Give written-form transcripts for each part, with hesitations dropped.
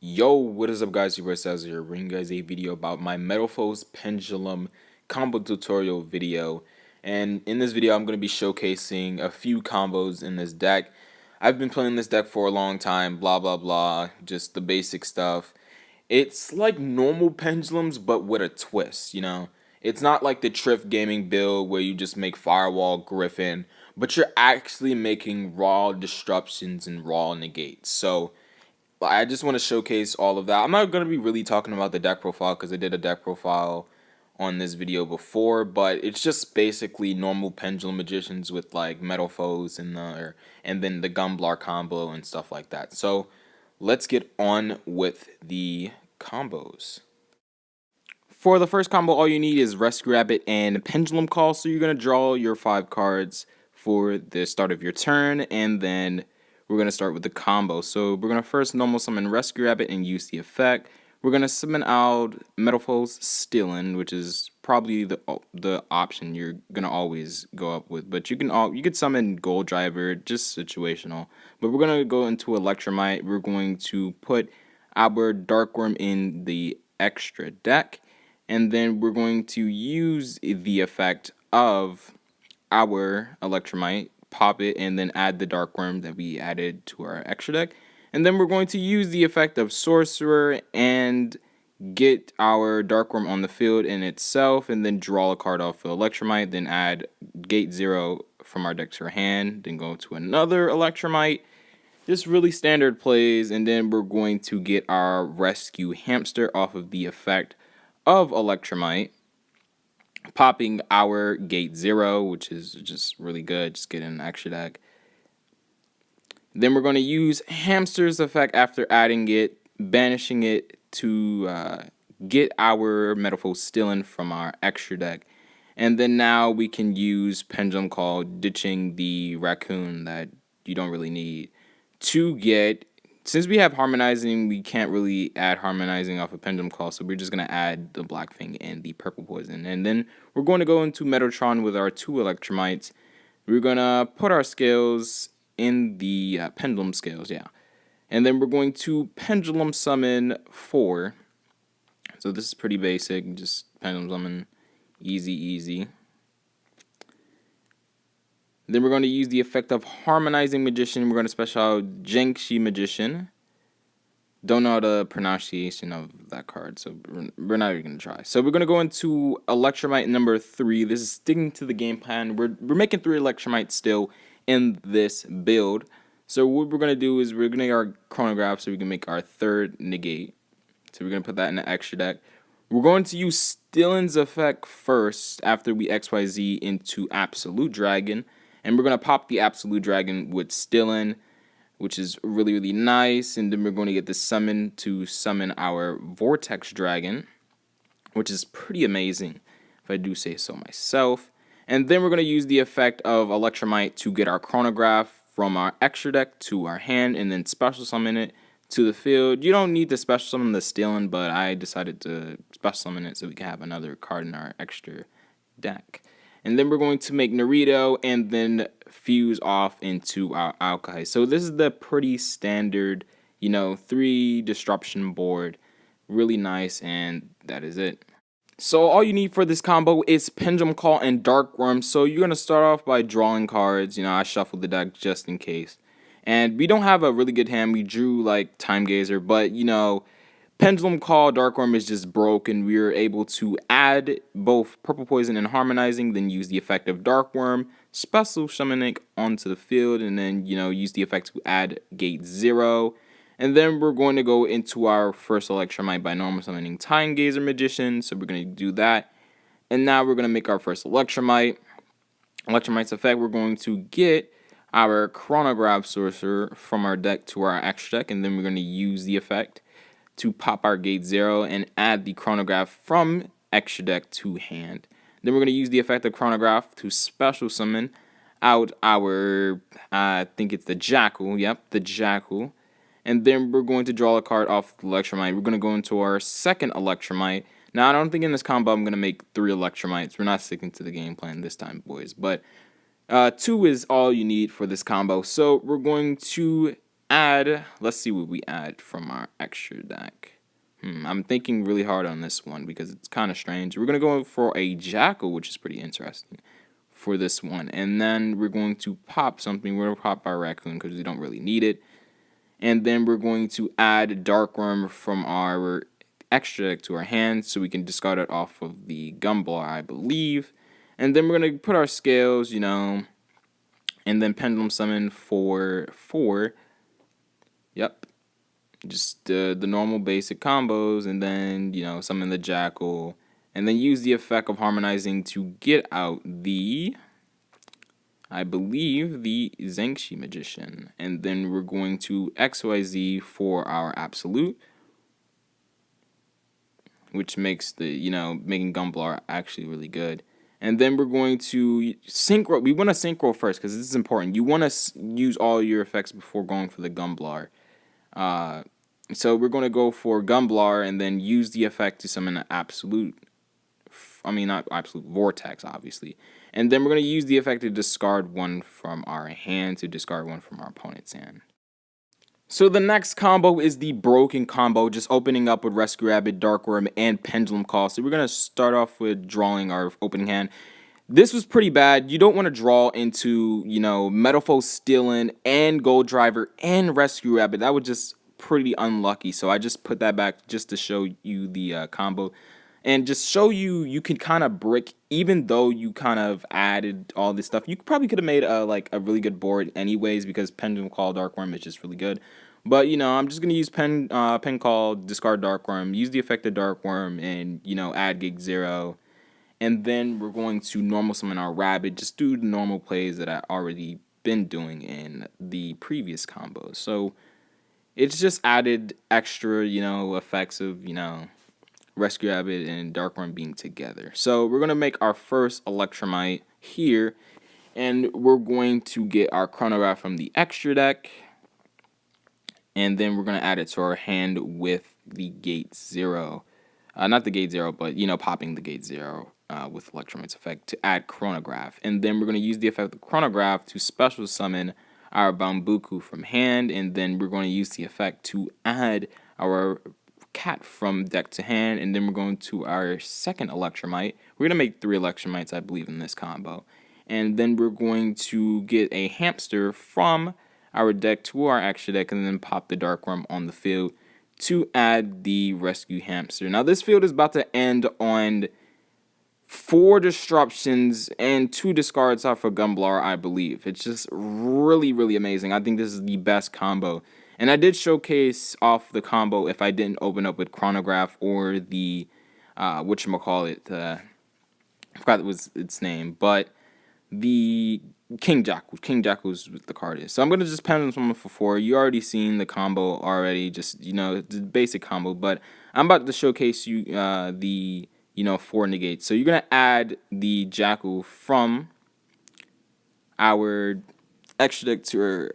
Yo, what is up guys, your Saz here, bringing you guys a video about my Metalfoes Pendulum combo tutorial video. And in this video I'm going to be showcasing a few combos in this deck. I've been playing this deck for a long time, blah blah blah, just the basic stuff. It's like normal pendulums but with a twist, you know? It's not like the Triff Gaming build where you just make Firewall Griffin, but you're actually making raw disruptions and raw negates. So I just want to showcase all of that. I'm not going to be really talking about the deck profile because I did a deck profile on this video before, but it's just basically normal Pendulum Magicians with like Metalfoes and then the Gumblar combo and stuff like that. So let's get on with the combos. For the first combo, all you need is Rescue Rabbit and Pendulum Call. So you're going to draw your 5 cards for the start of your turn, and then we're going to start with the combo. So we're going to first normal summon Rescue Rabbit and use the effect. We're going to summon out Metalfoes Pendulum, which is probably the option you're going to always go up with. But you could summon Gold Driver, just situational. But we're going to go into Electromite. We're going to put our Dark Worm in the extra deck. And then we're going to use the effect of our Electromite, pop it, and then add the Dark Worm that we added to our extra deck. And then we're going to use the effect of Sorcerer and get our Dark Worm on the field in itself, and then draw a card off the Electromite, then add Gate 0 from our deck to our hand, then go to another Electromite. Just really standard plays, and then we're going to get our Rescue Hamster off of the effect of Electromite, popping our Gate 0, which is just really good, just get an extra deck. Then we're going to use Hamster's effect after adding it, banishing it to get our Metalfoes Pendulum from our extra deck. And then now we can use Pendulum Call, ditching the raccoon that you don't really need, to get, since we have Harmonizing, we can't really add Harmonizing off of Pendulum Call, so we're just going to add the Black Fang and the Purple Poison. And then we're going to go into Metatron with our 2 Electromites. We're going to put our scales in the Pendulum scales, yeah. And then we're going to Pendulum Summon 4. So this is pretty basic, just Pendulum Summon, easy. Then we're going to use the effect of Harmonizing Magician. We're going to special out Jiangxi Magician. Don't know the pronunciation of that card, so we're not even going to try. So we're going to go into Electromite number 3. This is sticking to the game plan. We're making 3 Electromites still in this build. So what we're going to do is we're going to get our Chronograph so we can make our 3rd negate. So we're going to put that in the extra deck. We're going to use Stillen's effect first after we XYZ into Absolute Dragon. And we're going to pop the Absolute Dragon with Stillen, which is really nice. And then we're going to get the summon to summon our Vortex Dragon, which is pretty amazing, if I do say so myself. And then we're going to use the effect of Electromite to get our Chronograph from our extra deck to our hand, and then special summon it to the field. You don't need to special summon the Stillen, but I decided to special summon it so we can have another card in our extra deck. And then we're going to make Naruto and then fuse off into our Alkai. So this is the pretty standard, 3 disruption board. Really nice, and that is it. So all you need for this combo is Pendulum Call and Dark Worm. So you're going to start off by drawing cards. I shuffled the deck just in case. And we don't have a really good hand. We drew like Time Gazer, but Pendulum Call, Dark Worm is just broken. We were able to add both Purple Poison and Harmonizing, then use the effect of Dark Worm, special summoning onto the field, and then, use the effect to add Gate 0. And then we're going to go into our first Electromite by normal summoning Time Gazer Magician, so we're going to do that. And now we're going to make our first Electromite. Electromite's effect, we're going to get our Chronograph Sorcerer from our deck to our extra deck, and then we're going to use the effect to pop our Gate 0 and add the Chronograph from extra deck to hand. Then we're going to use the effect of Chronograph to special summon out our, I think it's the Jackal, the Jackal. And then we're going to draw a card off the Electromite. We're going to go into our second Electromite. Now, I don't think in this combo I'm going to make 3 Electromites. We're not sticking to the game plan this time, boys. But 2 is all you need for this combo. So we're going to add, let's see what we add from our extra deck. I'm thinking really hard on this one because it's kind of strange. We're going to go for a Jackal, which is pretty interesting for this one. And then we're going to pop something. We're going to pop our Raccoon because we don't really need it. And then we're going to add Darkworm from our extra deck to our hand so we can discard it off of the Gumblar, I believe. And then we're going to put our scales, and then Pendulum Summon for 4. Yep. Just the normal basic combos, and then, summon the Jackal, and then use the effect of Harmonizing to get out the, I believe, the Zangshi Magician. And then we're going to XYZ for our Absolute, which makes the, making Gumblar actually really good. And then we're going to synchro. We want to synchro first because this is important. You want to use all your effects before going for the Gumblar. So we're going to go for Gumblar and then use the effect to summon an Absolute. Not Absolute, Vortex, obviously. And then we're going to use the effect to discard one from our hand to discard one from our opponent's hand. So the next combo is the Broken combo, just opening up with Rescue Rabbit, Darkworm, and Pendulum Call. So we're going to start off with drawing our opening hand. This was pretty bad. You don't want to draw into, Metalfoes Pendulum and Gold Driver and Rescue Rabbit. That would just pretty unlucky. So I just put that back just to show you the combo. And just show you can kind of brick, even though you kind of added all this stuff. You probably could have made a really good board anyways, because Pendulum Call Darkworm is just really good. But, I'm just going to use Pen Call, discard Darkworm, use the effect of Darkworm, and, add Gig 0. And then we're going to normal summon our Rabbit, just do the normal plays that I already been doing in the previous combos. So it's just added extra, effects of, Rescue Rabbit and Darkworm being together. So we're going to make our first Electromite here, and we're going to get our Chronograph from the extra deck, and then we're going to add it to our hand with the Gate 0. Not the Gate 0, but, popping the Gate 0 with Electromite's effect to add Chronograph. And then we're going to use the effect of Chronograph to special summon our Bambuku from hand, and then we're going to use the effect to add our Cat from deck to hand, and then we're going to our second Electromite. We're going to make 3 Electromites, I believe, in this combo. And then we're going to get a Hamster from our deck to our extra deck, and then pop the Darkworm on the field to add the Rescue Hamster. Now, this field is about to end on 4 disruptions and 2 discards off of Gumblar, I believe. It's just really, really amazing. I think this is the best combo. And I did showcase off the combo if I didn't open up with Chronograph or the, whatchamacallit, I forgot its name, but the King Jackal. King Jackal is what the card is. So I'm going to just Pendulum Summon for 4. You already seen the combo already, just, the basic combo. But I'm about to showcase you the, 4 negates. So you're going to add the Jackal from our extra deck to our,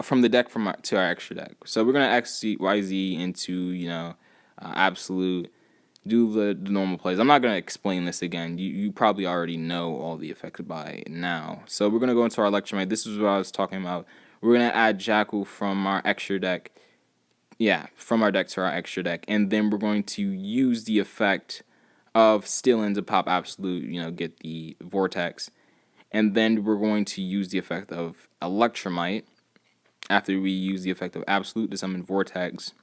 from the deck to our extra deck. So we're going to XYZ into, Absolute, do the normal plays. I'm not going to explain this again. You probably already know all the effects by now. So we're going to go into our Electromite. This is what I was talking about. We're going to add Jackal from our extra deck. Yeah, from our deck to our extra deck. And then we're going to use the effect of Steal-In to pop Absolute, get the Vortex. And then we're going to use the effect of Electromite after we use the effect of Absolute to summon Vortex.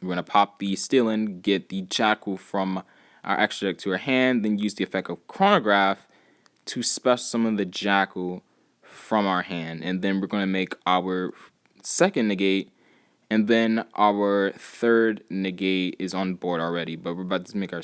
We're going to pop the Steal-In, get the Jackal from our extra deck to our hand, then use the effect of Chronograph to special summon the Jackal from our hand. And then we're going to make our second negate, and then our third negate is on board already, but we're about to make our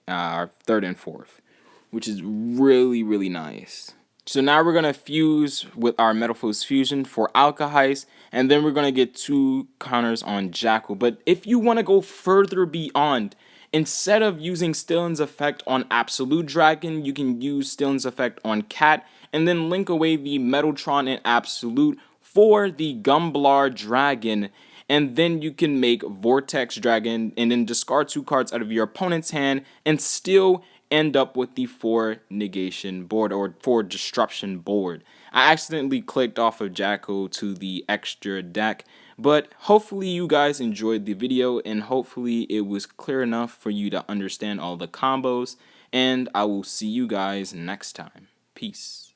our third and fourth, which is really, really nice. So now we're going to fuse with our Metalfoes Fusion for Alka-Heist, and then we're going to get 2 counters on Jackal. But if you want to go further beyond, instead of using Steal-In's effect on Absolute Dragon, you can use Steal-In's effect on Cat, and then link away the Metaltron and Absolute for the Gumblar Dragon. And then you can make Vortex Dragon, and then discard 2 cards out of your opponent's hand, and still end up with the 4 negation board or 4 disruption board. I accidentally clicked off of Jackal to the extra deck, But hopefully you guys enjoyed the video, and hopefully it was clear enough for you to understand all the combos, and I will see you guys next time. Peace.